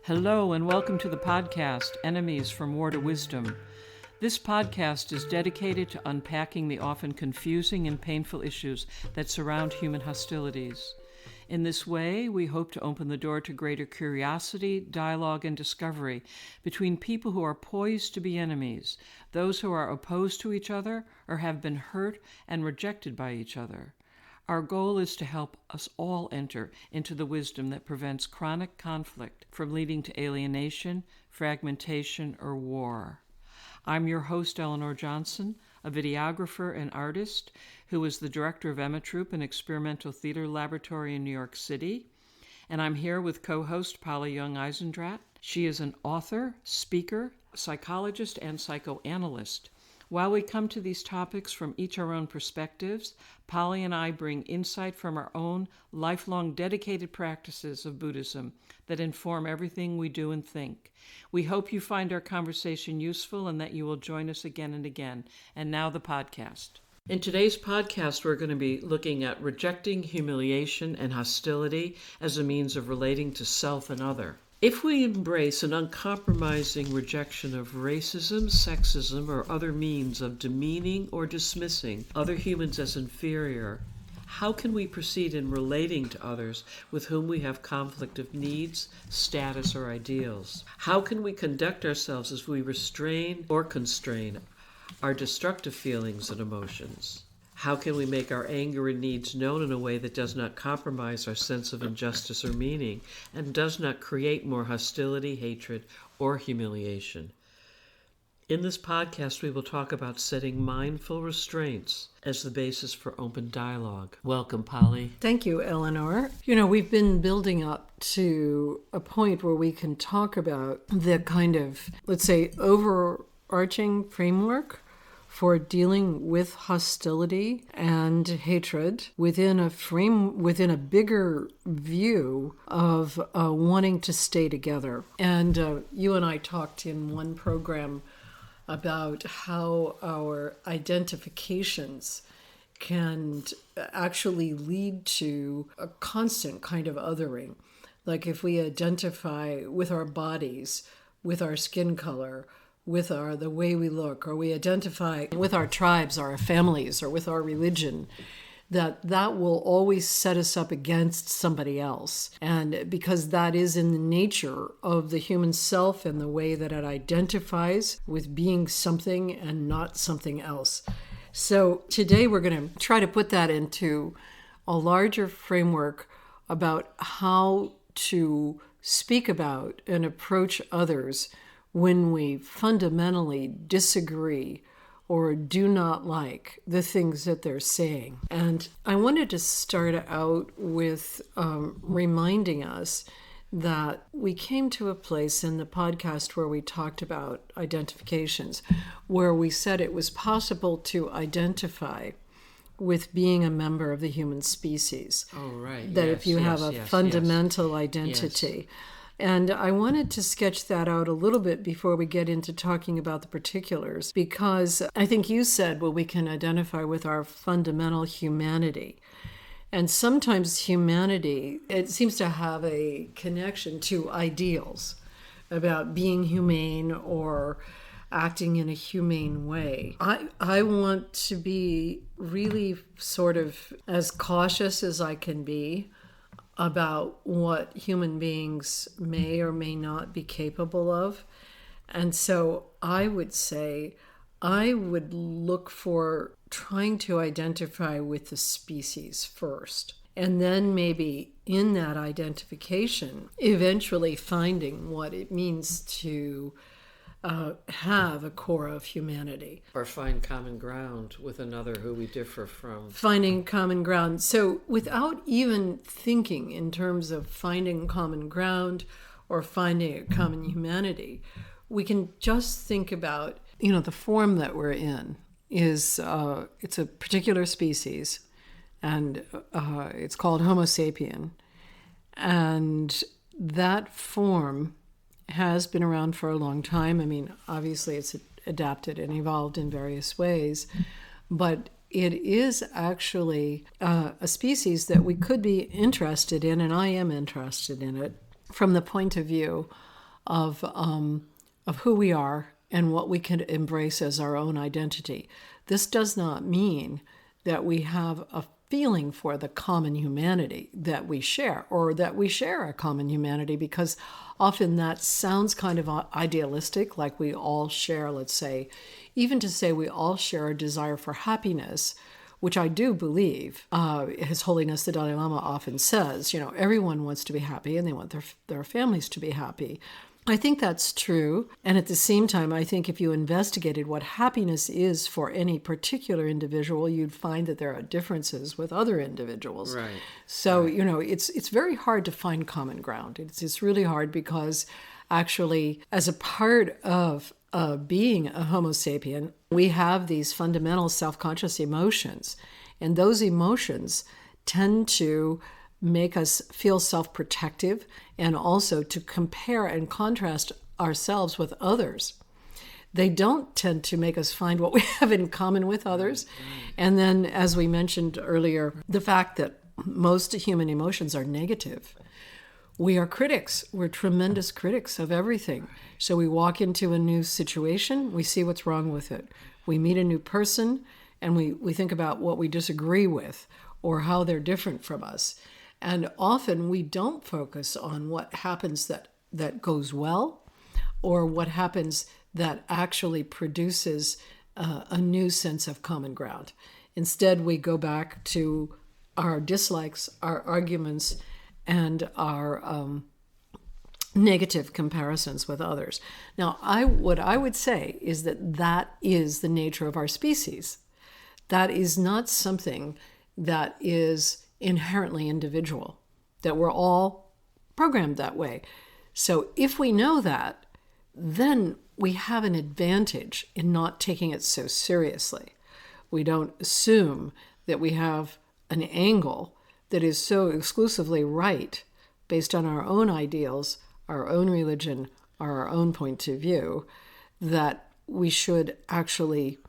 Hello and welcome to the podcast, Enemies from War to Wisdom. This podcast is dedicated to unpacking the often confusing and painful issues that surround human hostilities. In this way, we hope to open the door to greater curiosity, dialogue, and discovery between people who are poised to be enemies, those who are opposed to each other or have been hurt and rejected by each other. Our goal is to help us all enter into the wisdom that prevents chronic conflict from leading to alienation, fragmentation, or war. I'm your host, Eleanor Johnson, a videographer and artist who is the director of Emma Troupe, an experimental theater laboratory in New York City. And I'm here with co-host Polly Young-Eisendrath. She is an author, speaker, psychologist, and psychoanalyst. While we come to these topics from each our own perspectives, Polly and I bring insight from our own lifelong dedicated practices of Buddhism that inform everything we do and think. We hope you find our conversation useful and that you will join us again and again. And now the podcast. In today's podcast, we're going to be looking at rejecting humiliation and hostility as a means of relating to self and other. If we embrace an uncompromising rejection of racism, sexism, or other means of demeaning or dismissing other humans as inferior, how can we proceed in relating to others with whom we have conflict of needs, status, or ideals? How can we conduct ourselves as we restrain or constrain our destructive feelings and emotions? How can we make our anger and needs known in a way that does not compromise our sense of injustice or meaning and does not create more hostility, hatred, or humiliation? In this podcast, we will talk about setting mindful restraints as the basis for open dialogue. Welcome, Polly. Thank you, Eleanor. We've been building up to a point where we can talk about the kind of, let's say, overarching framework for dealing with hostility and hatred within a bigger view of wanting to stay together. And you and I talked in one program about how our identifications can actually lead to a constant kind of othering. Like if we identify with our bodies, with our skin color, with the way we look, or we identify with our tribes, our families, or with our religion, that will always set us up against somebody else. And because that is in the nature of the human self and the way that it identifies with being something and not something else. So today we're going to try to put that into a larger framework about how to speak about and approach others when we fundamentally disagree or do not like the things that they're saying. And I wanted to start out with reminding us that we came to a place in the podcast where we talked about identifications, where we said it was possible to identify with being a member of the human species. Oh, right. That if you have a fundamental identity. Yes. And I wanted to sketch that out a little bit before we get into talking about the particulars, because I think you said, well, we can identify with our fundamental humanity. And sometimes humanity, it seems to have a connection to ideals about being humane or acting in a humane way. I want to be really sort of as cautious as I can be about what human beings may or may not be capable of. And so I would say I would look for trying to identify with the species first. And then maybe in that identification, eventually finding what it means to have a core of humanity. Or find common ground with another who we differ from. Finding common ground. So without even thinking in terms of finding common ground or finding a common humanity, we can just think about, the form that we're in is, it's a particular species, and it's called Homo sapien. And that form has been around for a long time. I mean, obviously it's adapted and evolved in various ways, but it is actually a species that we could be interested in, and I am interested in it, from the point of view of who we are and what we can embrace as our own identity. This does not mean that we have a feeling for the common humanity that we share, or that we share a common humanity, because often that sounds kind of idealistic, like we all share, let's say, even to say we all share a desire for happiness, which I do believe. His Holiness the Dalai Lama often says, everyone wants to be happy and they want their families to be happy. I think that's true. And at the same time, I think if you investigated what happiness is for any particular individual, you'd find that there are differences with other individuals. Right. So, it's very hard to find common ground. It's really hard because actually, as a part of being a Homo sapien, we have these fundamental self-conscious emotions. And those emotions tend to make us feel self-protective, and also to compare and contrast ourselves with others. They don't tend to make us find what we have in common with others. And then, as we mentioned earlier, the fact that most human emotions are negative. We are critics. We're tremendous critics of everything. So we walk into a new situation, we see what's wrong with it. We meet a new person, and we think about what we disagree with or how they're different from us. And often we don't focus on what happens that goes well, or what happens that actually produces a new sense of common ground. Instead, we go back to our dislikes, our arguments, and our negative comparisons with others. Now, what I would say is that is the nature of our species. That is not something that is inherently individual, that we're all programmed that way. So if we know that, then we have an advantage in not taking it so seriously. We don't assume that we have an angle that is so exclusively right based on our own ideals, our own religion, or our own point of view, that we should actually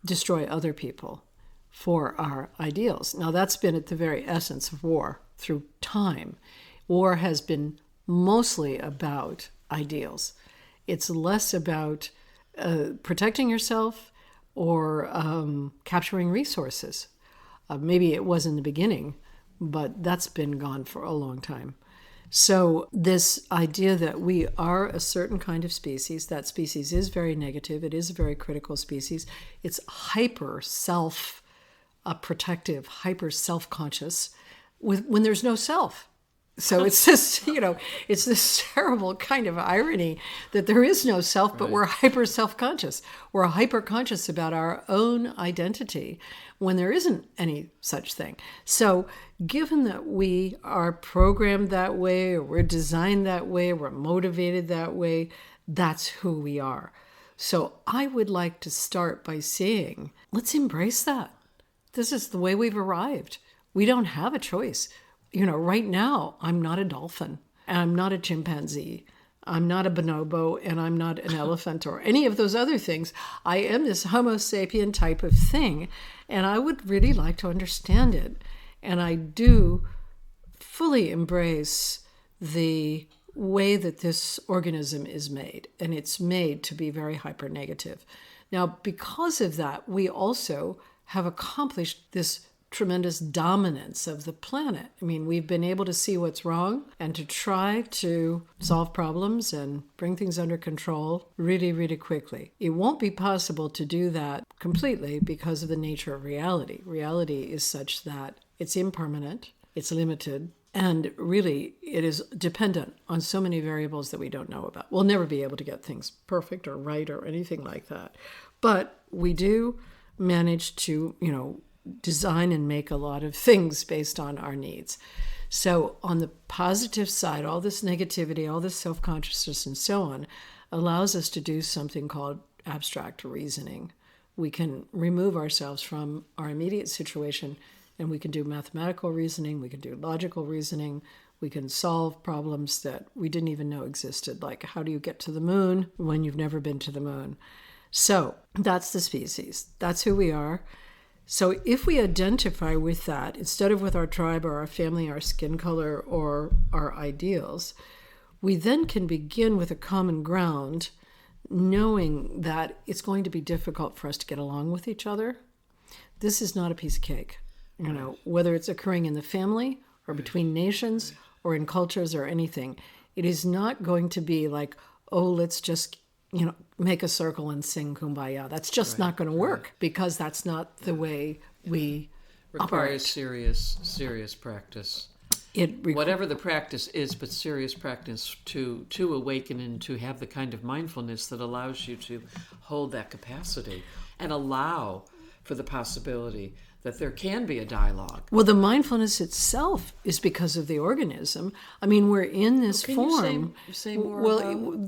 destroy other people for our ideals. Now, that's been at the very essence of war through time. War has been mostly about ideals. It's less about protecting yourself or capturing resources. Maybe it was in the beginning, but that's been gone for a long time. So this idea that we are a certain kind of species, that species is very negative, it is a very critical species, it's hyper protective, hyper self-conscious, when there's no self. So it's this, it's this terrible kind of irony that there is no self, but right. We're hyper self-conscious. We're hyper conscious about our own identity when there isn't any such thing. So given that we are programmed that way, or we're designed that way, we're motivated that way, that's who we are. So I would like to start by saying, let's embrace that. This is the way we've arrived. We don't have a choice. Right now, I'm not a dolphin, and I'm not a chimpanzee, I'm not a bonobo, and I'm not an elephant or any of those other things. I am this Homo sapien type of thing, and I would really like to understand it. And I do fully embrace the way that this organism is made, and it's made to be very hyper-negative. Now, because of that, we also have accomplished this tremendous dominance of the planet. I mean, we've been able to see what's wrong and to try to solve problems and bring things under control really, really quickly. It won't be possible to do that completely because of the nature of reality. Reality is such that it's impermanent, it's limited, and really it is dependent on so many variables that we don't know about. We'll never be able to get things perfect or right or anything like that. But we do manage to, design and make a lot of things based on our needs. So on the positive side, all this negativity, all this self-consciousness and so on allows us to do something called abstract reasoning. We can remove ourselves from our immediate situation, and we can do mathematical reasoning, we can do logical reasoning, we can solve problems that we didn't even know existed, like how do you get to the moon when you've never been to the moon? So that's the species. That's who we are. So if we identify with that, instead of with our tribe or our family, our skin color, or our ideals, we then can begin with a common ground, knowing that it's going to be difficult for us to get along with each other. This is not a piece of cake, whether it's occurring in the family or between nations or in cultures or anything. It is not going to be like, oh, let's just, make a circle and sing Kumbaya. That's just not going to work because that's not the way we requires operate. serious practice. Whatever the practice is, but serious practice to awaken and to have the kind of mindfulness that allows you to hold that capacity and allow for the possibility that there can be a dialogue. Well, the mindfulness itself is because of the organism. I mean, we're in this form. You say more? Well, about...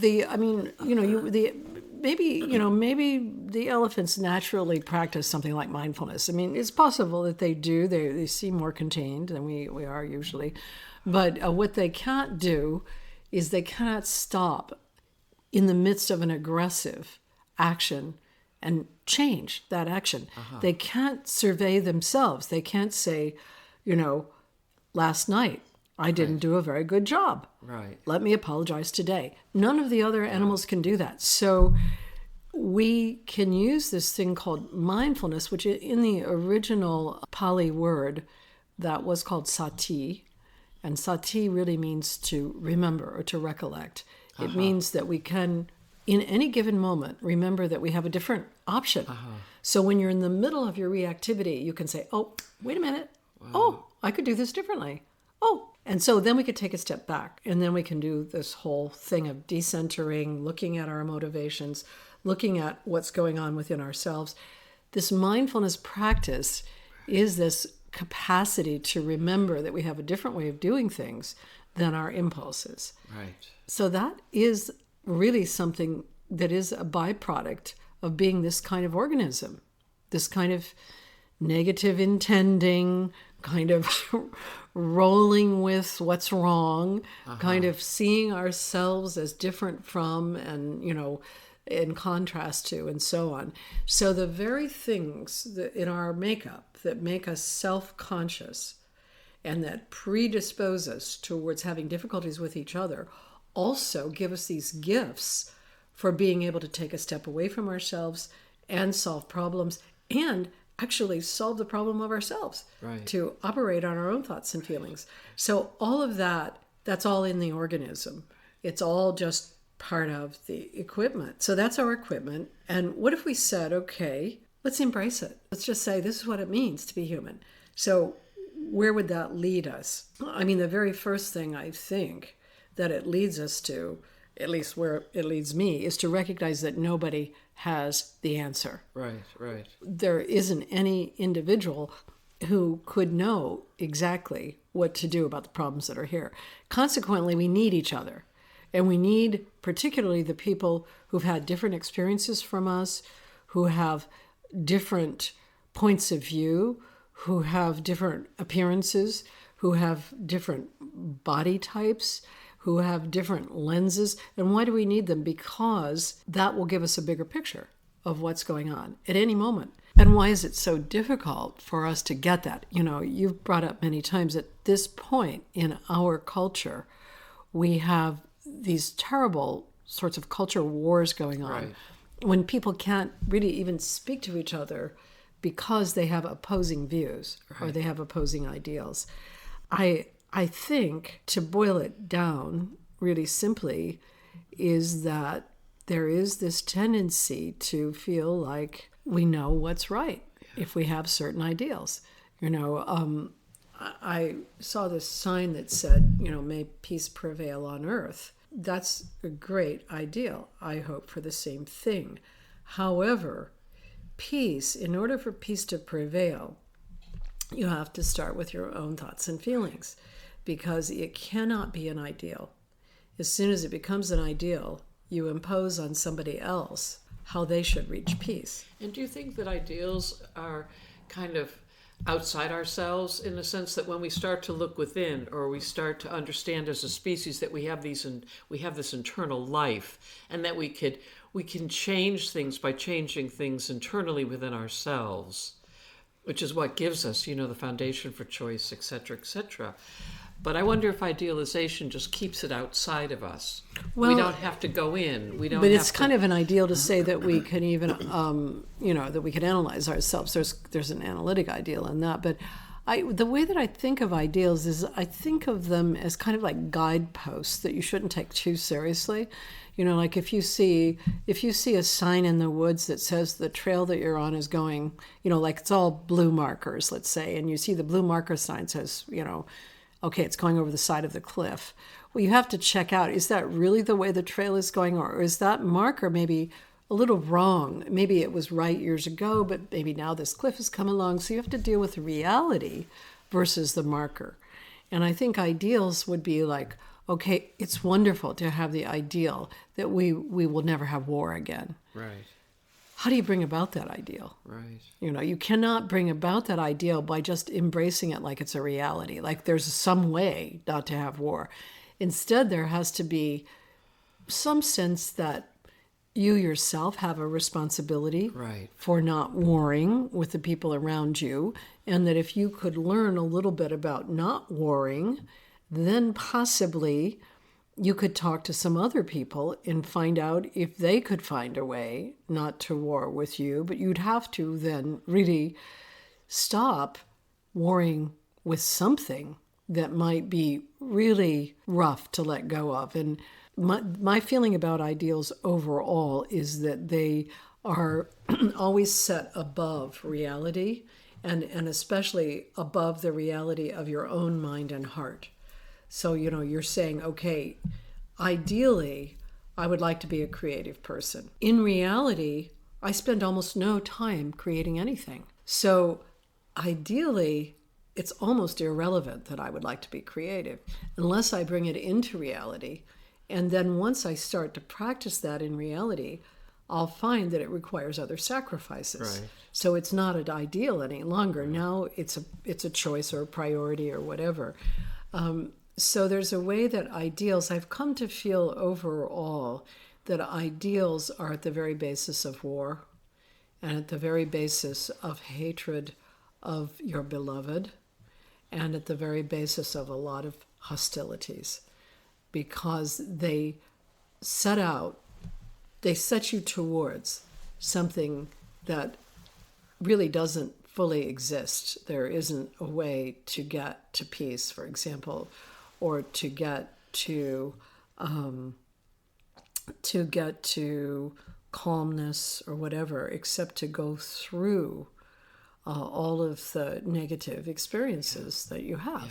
maybe the elephants naturally practice something like mindfulness. I mean, it's possible that they do. They seem more contained than we are usually. But what they can't do is they cannot stop in the midst of an aggressive action and change that action. They can't survey themselves. They can't say, last night I didn't do a very good job. Right. Let me apologize today. None of the other animals can do that. So we can use this thing called mindfulness, which in the original Pali word, that was called sati. And sati really means to remember or to recollect. It means that we can, in any given moment, remember that we have a different option. So when you're in the middle of your reactivity, you can say, oh, wait a minute. Wow. Oh, I could do this differently. Oh, and so then we could take a step back, and then we can do this whole thing of decentering, looking at our motivations, looking at what's going on within ourselves. This mindfulness practice is this capacity to remember that we have a different way of doing things than our impulses. Right. So that is really something that is a byproduct of being this kind of organism, this kind of negative intending, kind of rolling with what's wrong, kind of seeing ourselves as different from and, in contrast to, and so on. So the very things that in our makeup that make us self-conscious and that predispose us towards having difficulties with each other also give us these gifts for being able to take a step away from ourselves and solve problems and actually solve the problem of ourselves, right, to operate on our own thoughts and feelings. So all of that, that's all in the organism. It's all just part of the equipment. So that's our equipment. And what if we said, okay, let's embrace it. Let's just say this is what it means to be human. So where would that lead us? I mean, the very first thing I think that it leads us to, at least where it leads me, is to recognize that nobody has the answer. Right, right. There isn't any individual who could know exactly what to do about the problems that are here. Consequently, we need each other. And we need particularly the people who've had different experiences from us, who have different points of view, who have different appearances, who have different body types, who have different lenses. And why do we need them? Because that will give us a bigger picture of what's going on at any moment. And why is it so difficult for us to get that? You've brought up many times at this point in our culture, we have these terrible sorts of culture wars going on, right, when people can't really even speak to each other because they have opposing views, right, or they have opposing ideals. I think, to boil it down really simply, is that there is this tendency to feel like we know what's right if we have certain ideals. I saw this sign that said, may peace prevail on earth. That's a great ideal. I hope for the same thing. However, peace, in order for peace to prevail, you have to start with your own thoughts and feelings, because it cannot be an ideal. As soon as it becomes an ideal, you impose on somebody else how they should reach peace. And do you think that ideals are kind of outside ourselves, in the sense that when we start to look within, or we start to understand as a species that we have this internal life, and that we can change things by changing things internally within ourselves, which is what gives us, the foundation for choice, etc., etc. But I wonder if idealization just keeps it outside of us. Well, we don't have to go in. We don't. But have it's to... kind of an ideal to say that we can even, that we can analyze ourselves. There's an analytic ideal in that. But the way that I think of ideals is I think of them as kind of like guideposts that you shouldn't take too seriously. Like if you see a sign in the woods that says the trail that you're on is going, like it's all blue markers, let's say, and you see the blue marker sign says, okay, it's going over the side of the cliff. Well, you have to check out, is that really the way the trail is going, or is that marker maybe a little wrong? Maybe it was right years ago, but maybe now this cliff has come along. So you have to deal with the reality versus the marker. And I think ideals would be like, okay, it's wonderful to have the ideal that we will never have war again. Right. How do you bring about that ideal? Right. You cannot bring about that ideal by just embracing it like it's a reality, like there's some way not to have war. Instead, there has to be some sense that you yourself have a responsibility for not warring with the people around you, and that if you could learn a little bit about not warring, then possibly you could talk to some other people and find out if they could find a way not to war with you. But you'd have to then really stop warring with something that might be really rough to let go of. And my feeling about ideals overall is that they are always set above reality, and especially above the reality of your own mind and heart. So, you're saying, okay, ideally, I would like to be a creative person. In reality, I spend almost no time creating anything. So, ideally, it's almost irrelevant that I would like to be creative unless I bring it into reality. And then once I start to practice that in reality, I'll find that it requires other sacrifices. Right. So it's not an ideal any longer. Right. Now it's a choice or a priority or whatever. So there's a way that ideals, I've come to feel overall that ideals are at the very basis of war and at the very basis of hatred of your beloved and at the very basis of a lot of hostilities, because they set you towards something that really doesn't fully exist. There isn't a way to get to peace, for example, or to get to calmness or whatever, except to go through all of the negative experiences that you have,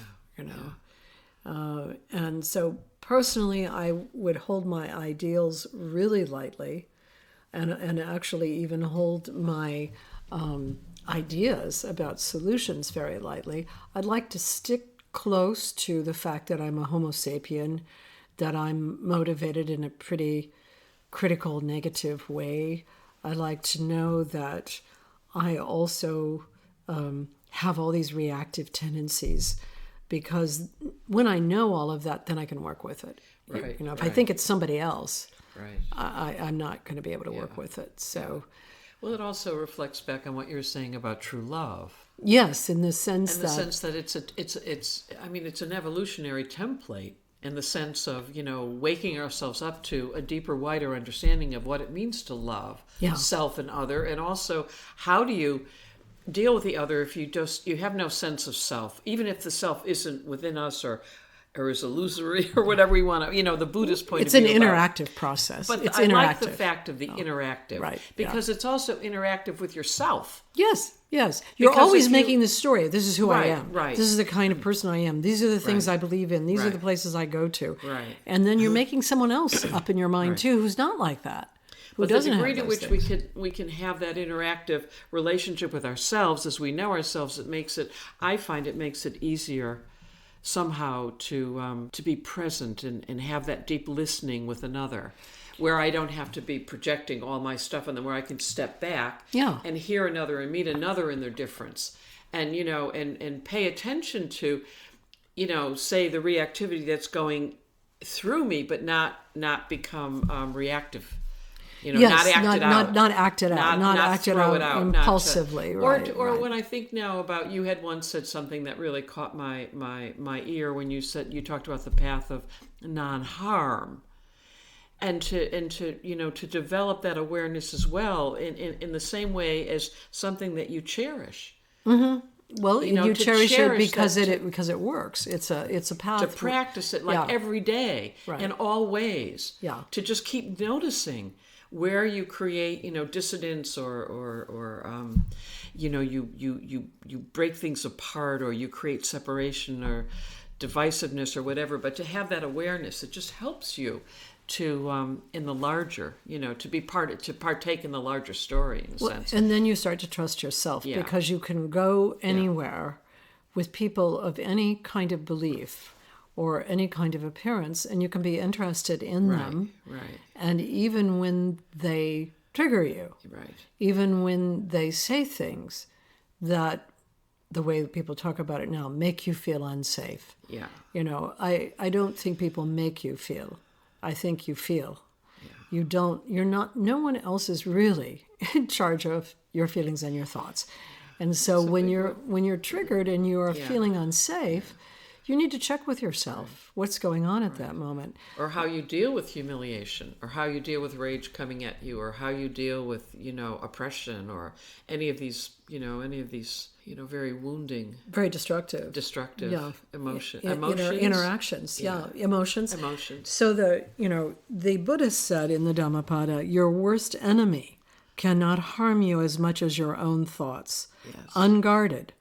and so personally, I would hold my ideals really lightly, and actually even hold my ideas about solutions very lightly. I'd like to stick close to the fact that I'm a Homo sapien, that I'm motivated in a pretty critical, negative way. I like to know that I also have all these reactive tendencies, because when I know all of that, then I can work with it. Right. If I think it's somebody else, right, I'm not going to be able to work with it. So, well, it also reflects back on what you're saying about true love. Yes, in the sense that it's an evolutionary template, in the sense of waking ourselves up to a deeper, wider understanding of what it means to love self and other, and also how do you deal with the other if you have no sense of self, even if the self isn't within us or is illusory or whatever we want to, the Buddhist point of view. It's an interactive process. But it's I interactive. like the fact of the interactive, right? Because it's also interactive with yourself. Yes. You're always making the story. This is who I am. Right. This is the kind of person I am. These are the things I believe in. These are the places I go to. Right. And then you're making someone else up in your mind too, who's not like that. But the degree to which we can have that interactive relationship with ourselves as we know ourselves, I find it makes it easier somehow to be present and have that deep listening with another, where I don't have to be projecting all my stuff on them, where I can step back and hear another and meet another in their difference, and and pay attention to say the reactivity that's going through me, but not become reactive. Yes, not act it out. not act it out, not act it throw out it out, impulsively, right? Or right. when I think now about, you had once said something that really caught my ear when you talked about the path of non-harm, and to develop that awareness as well in the same way as something that you cherish. Well, you to cherish it because that, because it works. It's a path to practice it every day, Right. in all ways. Yeah. To just keep noticing where you create, dissidence, or you break things apart, or you create separation or divisiveness or whatever. But to have that awareness, it just helps you to in the larger, to partake in the larger story, in a sense. And then you start to trust yourself, because you can go anywhere with people of any kind of belief or any kind of appearance, and you can be interested in them. Right. And even when they trigger you, Right. even when they say things that, the way that people talk about it now, make you feel unsafe. Yeah. I don't think people make you feel. I think you feel. Yeah. No one else is really in charge of your feelings and your thoughts. And so when you're triggered and you are feeling unsafe, you need to check with yourself what's going on at that moment. Or how you deal with humiliation, or how you deal with rage coming at you, or how you deal with, oppression, or any of these very wounding, very destructive emotions. Interactions. Emotions. Emotions. So the Buddha said in the Dhammapada, your worst enemy cannot harm you as much as your own thoughts, unguarded.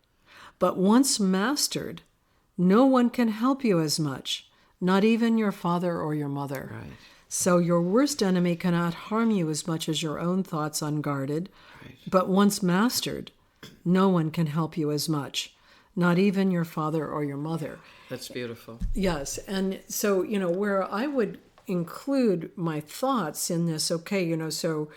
But once mastered, no one can help you as much, not even your father or your mother. Right. So your worst enemy cannot harm you as much as your own thoughts unguarded. Right. But once mastered, no one can help you as much, not even your father or your mother. That's beautiful. Yes. And so, where I would include my thoughts in this, so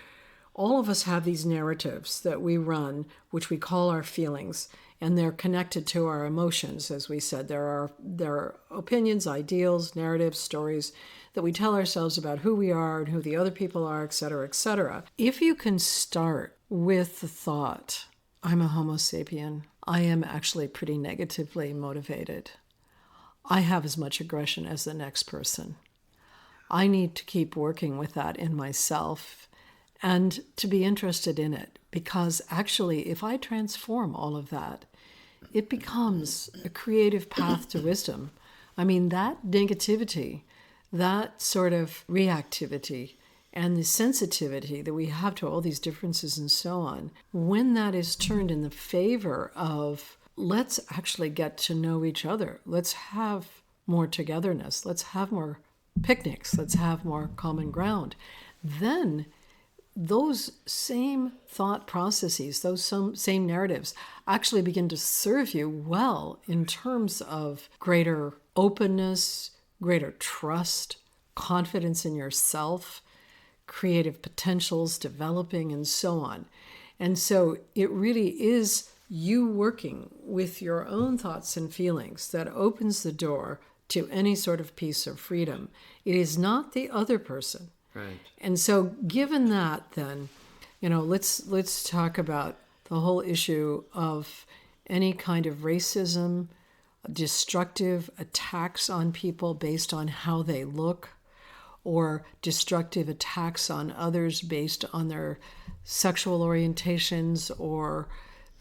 all of us have these narratives that we run, which we call our feelings, and they're connected to our emotions. As we said, there are opinions, ideals, narratives, stories that we tell ourselves about who we are and who the other people are, et cetera, et cetera. If you can start with the thought, I'm a Homo sapien, I am actually pretty negatively motivated. I have as much aggression as the next person. I need to keep working with that in myself and to be interested in it, because actually, if I transform all of that, it becomes a creative path to wisdom. I mean, that negativity, that sort of reactivity, and the sensitivity that we have to all these differences and so on, when that is turned in the favor of, let's actually get to know each other, let's have more togetherness, let's have more picnics, let's have more common ground, then those same thought processes, those same narratives actually begin to serve you well in terms of greater openness, greater trust, confidence in yourself, creative potentials developing, and so on. And so it really is you working with your own thoughts and feelings that opens the door to any sort of peace or freedom. It is not the other person. Right. And so given that, then, let's talk about the whole issue of any kind of racism, destructive attacks on people based on how they look, or destructive attacks on others based on their sexual orientations or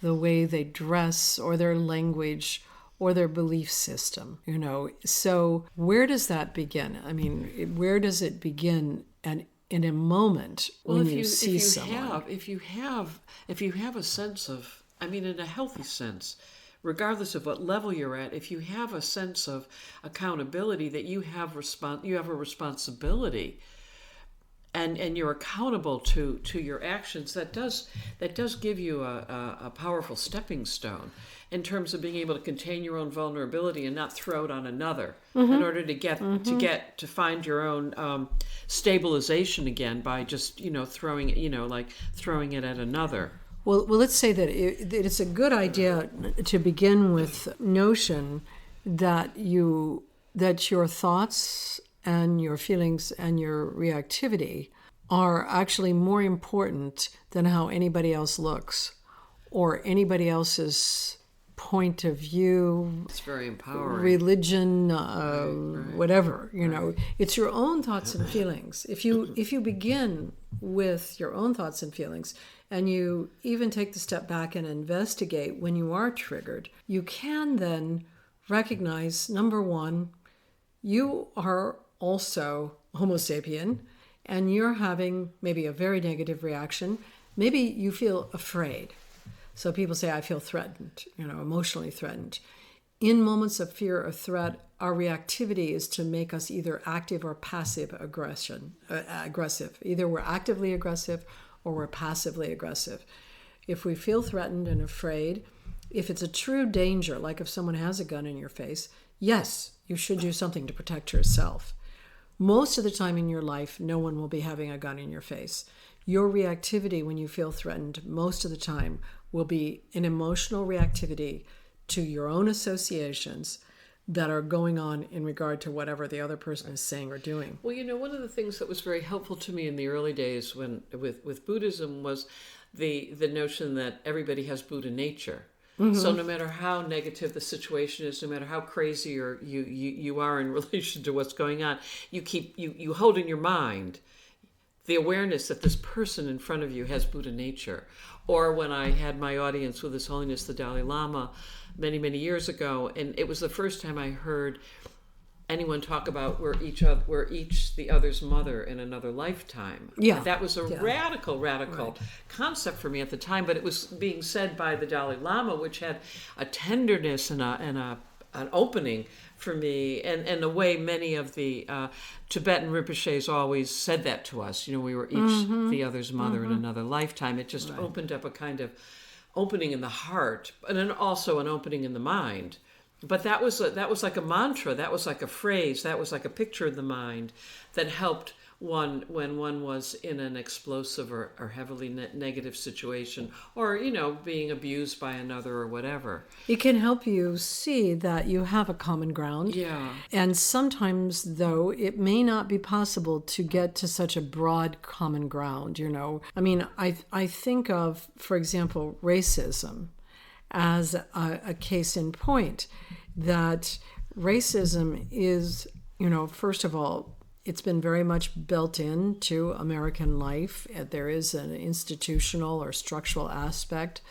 the way they dress or their language or their belief system, So where does that begin? I mean, where does it begin? And in a moment when you see someone, if you have a sense of, in a healthy sense, regardless of what level you're at, if you have a sense of accountability, that you have a responsibility, and you're accountable to your actions, that does give you a powerful stepping stone in terms of being able to contain your own vulnerability and not throw it on another, in order to find your own stabilization again by just throwing it at another. Well, let's say that it's a good idea to begin with notion that your thoughts and your feelings and your reactivity are actually more important than how anybody else looks or anybody else's point of view. It's very empowering. Religion, Right. whatever, you know. It's your own thoughts and feelings. If you begin with your own thoughts and feelings, and you even take the step back and investigate when you are triggered, you can then recognize, number one, you are also Homo sapien, and you're having maybe a very negative reaction. Maybe you feel afraid. So people say, I feel threatened, emotionally threatened. In moments of fear or threat, our reactivity is to make us either active or passive aggressive. Either we're actively aggressive or we're passively aggressive. If we feel threatened and afraid, if it's a true danger, like if someone has a gun in your face, yes, you should do something to protect yourself. Most of the time in your life, no one will be having a gun in your face. Your reactivity when you feel threatened most of the time will be an emotional reactivity to your own associations that are going on in regard to whatever the other person is saying or doing. Well, one of the things that was very helpful to me in the early days with Buddhism was the notion that everybody has Buddha nature. Mm-hmm. So no matter how negative the situation is, no matter how crazy or you are in relation to what's going on, you hold in your mind the awareness that this person in front of you has Buddha nature. Or when I had my audience with His Holiness the Dalai Lama many, many years ago, and it was the first time I heard anyone talk about we're each the other's mother in another lifetime. Yeah. That was a radical right. concept for me at the time, but it was being said by the Dalai Lama, which had a tenderness and an opening for me, and the way many of the Tibetan Rinpoches always said that to us. We were each the other's mother in another lifetime. It just opened up a kind of opening in the heart, and then also an opening in the mind. But that was like a mantra. That was like a phrase. That was like a picture in the mind that helped one when one was in an explosive or heavily negative situation, or being abused by another or whatever. It can help you see that you have a common ground. Yeah. And sometimes, though, it may not be possible to get to such a broad common ground. I mean, I think of, for example, racism as a case in point, that racism is, first of all, it's been very much built into American life. There is an institutional or structural aspect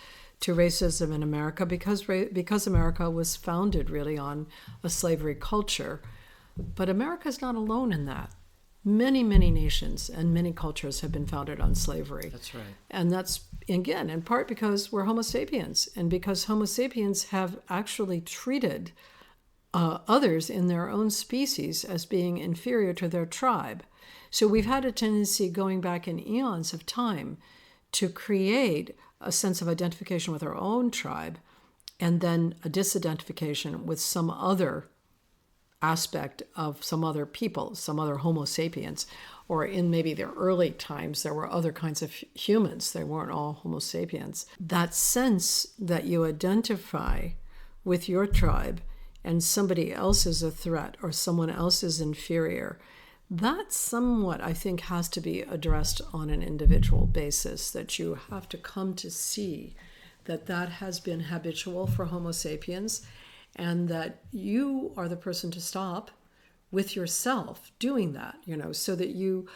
to racism in America because America was founded really on a slavery culture. But America is not alone in that. Many, many nations and many cultures have been founded on slavery. That's right. And that's, again, in part because we're Homo sapiens, and because Homo sapiens have actually treated others in their own species as being inferior to their tribe. So we've had a tendency going back in eons of time to create a sense of identification with our own tribe and then a disidentification with some other aspect of some other people, some other Homo sapiens, or in maybe their early times, there were other kinds of humans. They weren't all Homo sapiens. That sense that you identify with your tribe and somebody else is a threat or someone else is inferior, that somewhat, I think, has to be addressed on an individual basis, that you have to come to see that that has been habitual for Homo sapiens, and that you are the person to stop with yourself doing that, so that you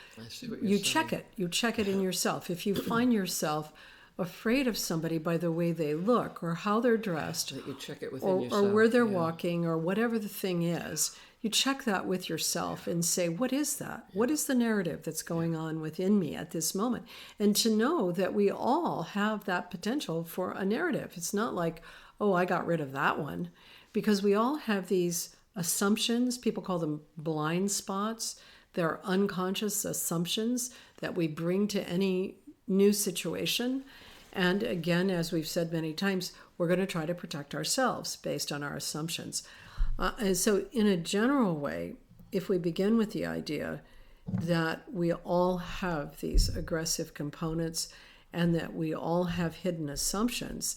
check it. You check it in yourself. If you find yourself afraid of somebody by the way they look or how they're dressed, you check it within yourself, or where they're walking, or whatever the thing is, you check that with yourself and say, what is that? What is the narrative that's going on within me at this moment? And to know that we all have that potential for a narrative. It's not like, oh, I got rid of that one. Because we all have these assumptions. People call them blind spots. They're unconscious assumptions that we bring to any new situation. And again, as we've said many times, we're going to try to protect ourselves based on our assumptions. And so in a general way, if we begin with the idea that we all have these aggressive components and that we all have hidden assumptions,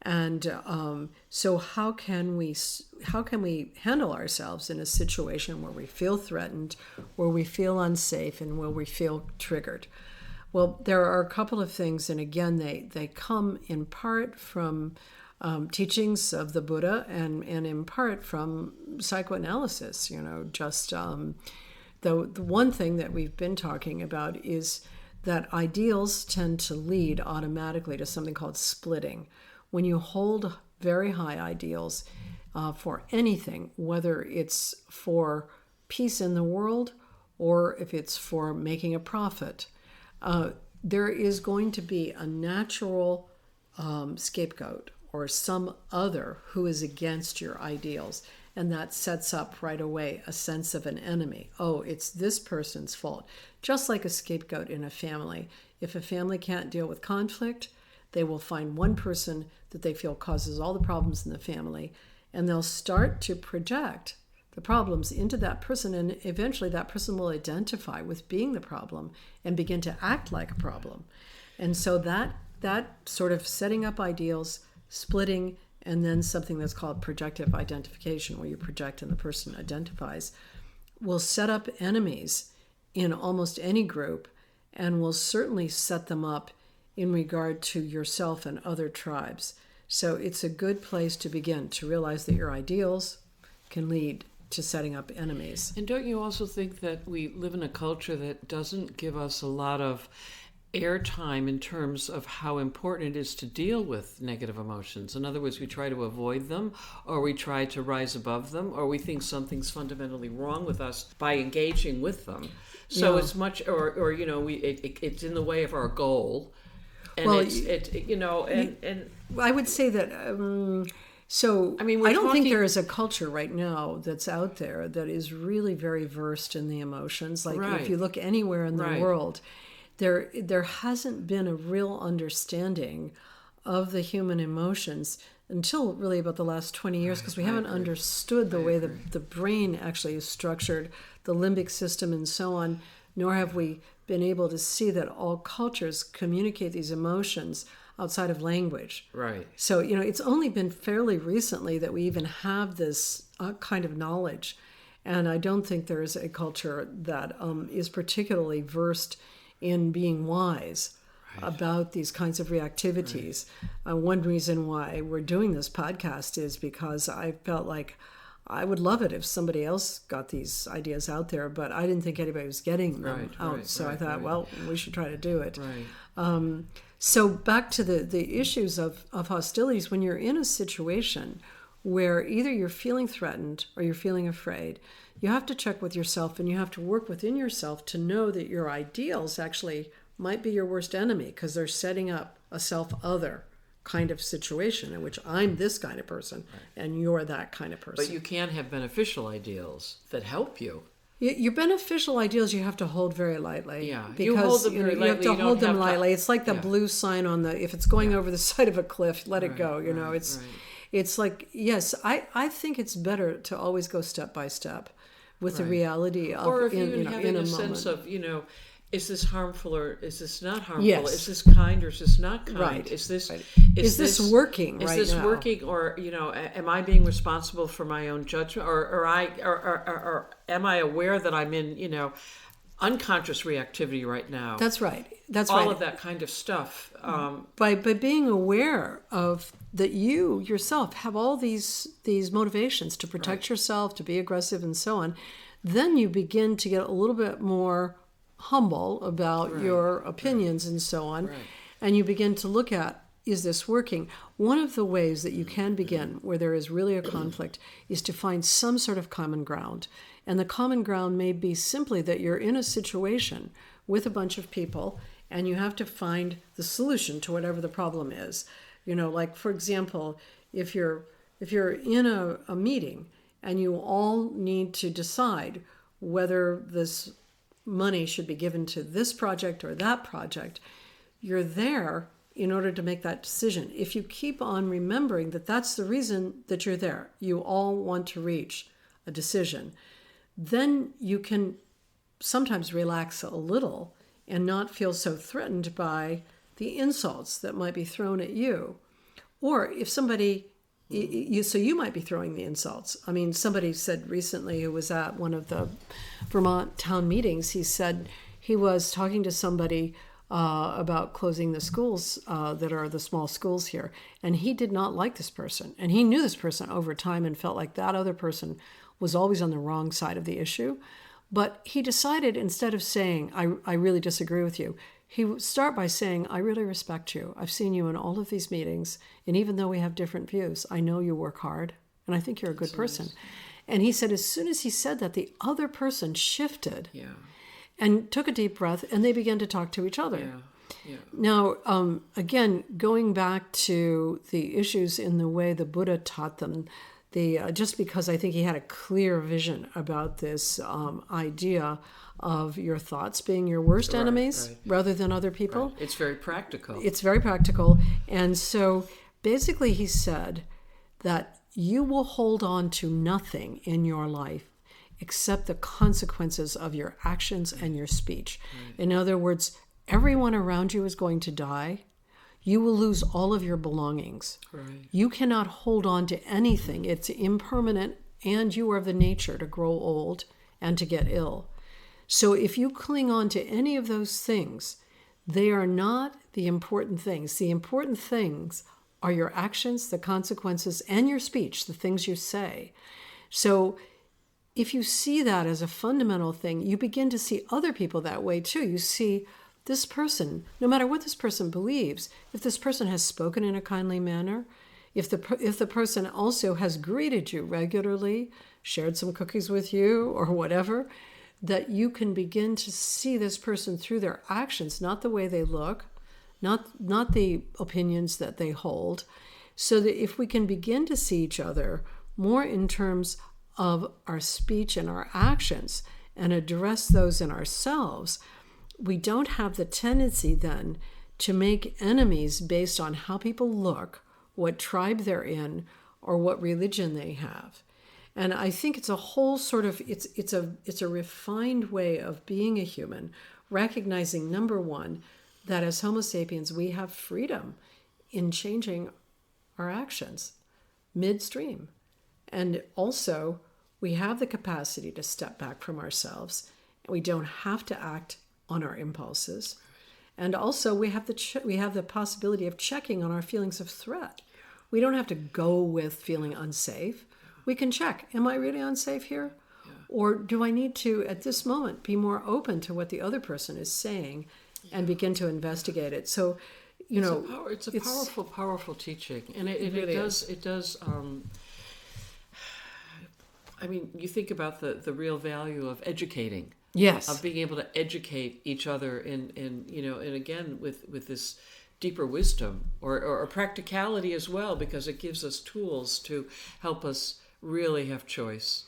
And so how can we handle ourselves in a situation where we feel threatened, where we feel unsafe, and where we feel triggered? Well, there are a couple of things, and again, they come in part from teachings of the Buddha and in part from psychoanalysis. Just the one thing that we've been talking about is that ideals tend to lead automatically to something called splitting. When you hold very high ideals for anything, whether it's for peace in the world or if it's for making a profit, there is going to be a natural scapegoat or some other who is against your ideals. And that sets up right away a sense of an enemy. Oh, it's this person's fault. Just like a scapegoat in a family. If a family can't deal with conflict, they will find one person that they feel causes all the problems in the family, and they'll start to project the problems into that person, and eventually that person will identify with being the problem and begin to act like a problem. And so that sort of setting up ideals, splitting, and then something that's called projective identification, where you project and the person identifies, will set up enemies in almost any group, and will certainly set them up in regard to yourself and other tribes. So it's a good place to begin, to realize that your ideals can lead to setting up enemies. And don't you also think that we live in a culture that doesn't give us a lot of airtime in terms of how important it is to deal with negative emotions? In other words, we try to avoid them, or we try to rise above them, or we think something's fundamentally wrong with us by engaging with them. So it's much, it's in the way of our goal. And I would say that, I don't think there is a culture right now that's out there that is really very versed in the emotions. Like if you look anywhere in the world, there hasn't been a real understanding of the human emotions until really about the last 20 years, because we haven't understood the way the brain actually is structured, the limbic system and so on, nor have we been able to see that all cultures communicate these emotions outside of language. Right. So, it's only been fairly recently that we even have this kind of knowledge. And I don't think there is a culture that is particularly versed in being wise about these kinds of reactivities. One reason why we're doing this podcast is because I felt like I would love it if somebody else got these ideas out there, but I didn't think anybody was getting them out. So I thought, well, we should try to do it. Right. So back to the issues of hostilities, when you're in a situation where either you're feeling threatened or you're feeling afraid, you have to check with yourself, and you have to work within yourself to know that your ideals actually might be your worst enemy, because they're setting up a self-other kind of situation in which I'm this kind of person and you're that kind of person. But you can have beneficial ideals that help you. Your beneficial ideals you have to hold very lightly. Yeah, because you hold them very lightly. You have to hold them lightly. It's like the Yeah. blue sign on if it's going over the side of a cliff, let it go. Right. It's like, yes, I think it's better to always go step by step with the reality of, or if you even having a sense of, is this harmful or is this not harmful? Yes. Is this kind or is this not kind? Right. Is this is this working? Is right this now? working, or am I being responsible for my own judgment, or am I aware that I'm in unconscious reactivity right now? That's right. All of that kind of stuff. By being aware of that, you yourself have all these motivations to protect yourself, to be aggressive, and so on, then you begin to get a little bit more humble about your opinions and so on, and you begin to look at, is this working? One of the ways that you can begin where there is really a conflict is to find some sort of common ground. And the common ground may be simply that you're in a situation with a bunch of people and you have to find the solution to whatever the problem is. Like, for example, if you're in a meeting and you all need to decide whether this money should be given to this project or that project, you're there in order to make that decision. If you keep on remembering that that's the reason that you're there, you all want to reach a decision, then you can sometimes relax a little and not feel so threatened by the insults that might be thrown at you. Or if somebody, so you might be throwing the insults. I mean, somebody said recently who was at one of the Vermont town meetings, he said he was talking to somebody about closing the schools that are the small schools here. And he did not like this person. And he knew this person over time and felt like that other person was always on the wrong side of the issue. But he decided, instead of saying, I really disagree with you, he would start by saying, I really respect you. I've seen you in all of these meetings. And even though we have different views, I know you work hard. And I think you're a good person. Nice. And he said, as soon as he said that, the other person shifted and took a deep breath, and they began to talk to each other. Yeah. Now, again, going back to the issues in the way the Buddha taught them, just because I think he had a clear vision about this idea of your thoughts being your worst enemies rather than other people. Right. It's very practical. It's very practical. And so basically he said that you will hold on to nothing in your life except the consequences of your actions and your speech. Right. In other words, everyone around you is going to die. You will lose all of your belongings. Right. You cannot hold on to anything. It's impermanent, and you are of the nature to grow old and to get ill. So if you cling on to any of those things, they are not the important things. The important things are your actions, the consequences, and your speech, the things you say. So if you see that as a fundamental thing, you begin to see other people that way too. You see this person, no matter what this person believes, if this person has spoken in a kindly manner, if the person also has greeted you regularly, shared some cookies with you or whatever, that you can begin to see this person through their actions, not the way they look, not the opinions that they hold, so that if we can begin to see each other more in terms of our speech and our actions and address those in ourselves, we don't have the tendency then to make enemies based on how people look, what tribe they're in, or what religion they have. And I think it's a whole sort of, it's a refined way of being a human, recognizing, number one, that as Homo sapiens, we have freedom in changing our actions midstream. And also, we have the capacity to step back from ourselves. We don't have to act on our impulses. And also, we have the possibility of checking on our feelings of threat. We don't have to go with feeling unsafe. We can check, am I really unsafe here? Yeah. Or do I need to, at this moment, be more open to what the other person is saying and begin to investigate it? So, it's a powerful, powerful teaching. And it really does. I mean, you think about the real value of educating. Yes. Of being able to educate each other and again, with this deeper wisdom or practicality as well, because it gives us tools to help us really have choice.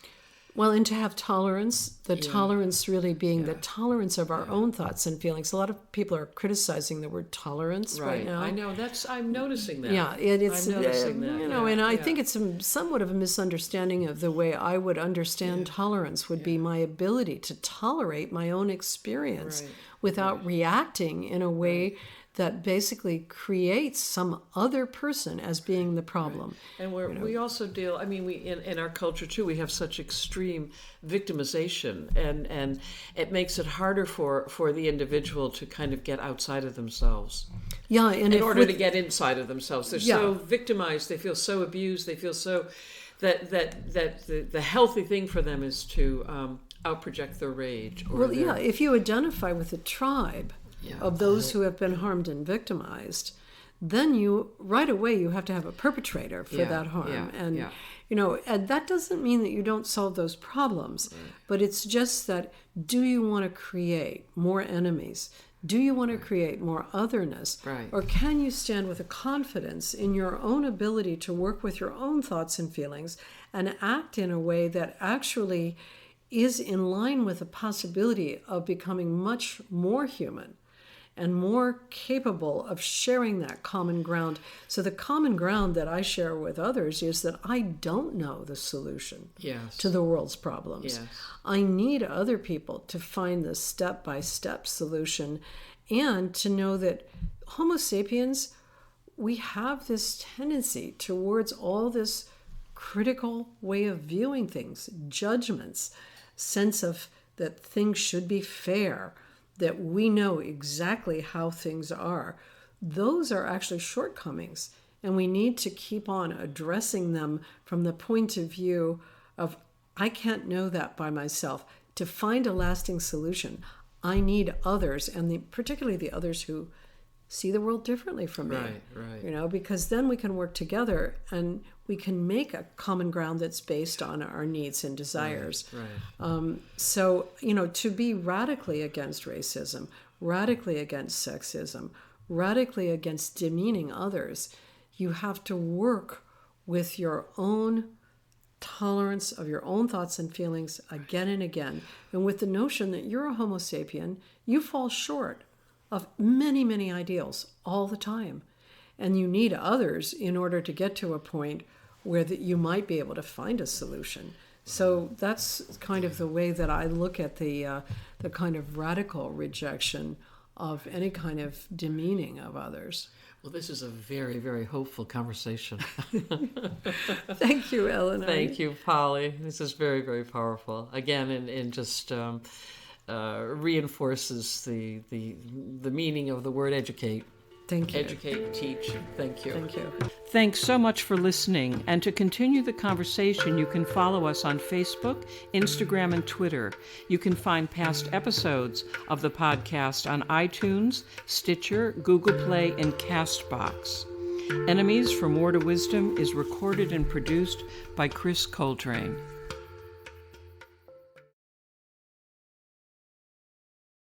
Well, and to have tolerance, tolerance really being the tolerance of our own thoughts and feelings. A lot of people are criticizing the word tolerance right now. I know, I'm noticing that. Yeah, I'm noticing that. I think it's somewhat of a misunderstanding of the way I would understand tolerance would be my ability to tolerate my own experience without reacting in a way that basically creates some other person as being the problem. Right. And we also deal, we in our culture too, we have such extreme victimization, and it makes it harder for the individual to kind of get outside of themselves. Yeah, and in order to get inside of themselves. They're so victimized, they feel so abused, they feel so that the healthy thing for them is to outproject their rage. If you identify with the tribe of those who have been harmed and victimized, then you right away you have to have a perpetrator for that harm. And that doesn't mean that you don't solve those problems, but it's just that, do you want to create more enemies? Do you want to create more otherness? Right. Or can you stand with a confidence in your own ability to work with your own thoughts and feelings and act in a way that actually is in line with the possibility of becoming much more human and more capable of sharing that common ground? So the common ground that I share with others is that I don't know the solution to the world's problems. Yes. I need other people to find the step-by-step solution, and to know that Homo sapiens, we have this tendency towards all this critical way of viewing things, judgments, sense of that things should be fair, that we know exactly how things are. Those are actually shortcomings, and we need to keep on addressing them from the point of view of, I can't know that by myself. To find a lasting solution, I need others, and particularly the others who see the world differently from me. Right. Because then we can work together and we can make a common ground that's based on our needs and desires. Right. So, to be radically against racism, radically against sexism, radically against demeaning others, you have to work with your own tolerance of your own thoughts and feelings again and again. And with the notion that you're a Homo sapien, you fall short of many, many ideals all the time. And you need others in order to get to a point where that you might be able to find a solution. So that's kind of the way that I look at the kind of radical rejection of any kind of demeaning of others. Well, this is a very, very hopeful conversation. Thank you, Eleanor. Thank you, Polly. This is very, very powerful. Again, and just reinforces the meaning of the word educate. Thank you. Educate, teach. Thank you. Thank you. Thanks so much for listening. And to continue the conversation, you can follow us on Facebook, Instagram, and Twitter. You can find past episodes of the podcast on iTunes, Stitcher, Google Play, and Castbox. Enemies from War to Wisdom is recorded and produced by Chris Coltrane.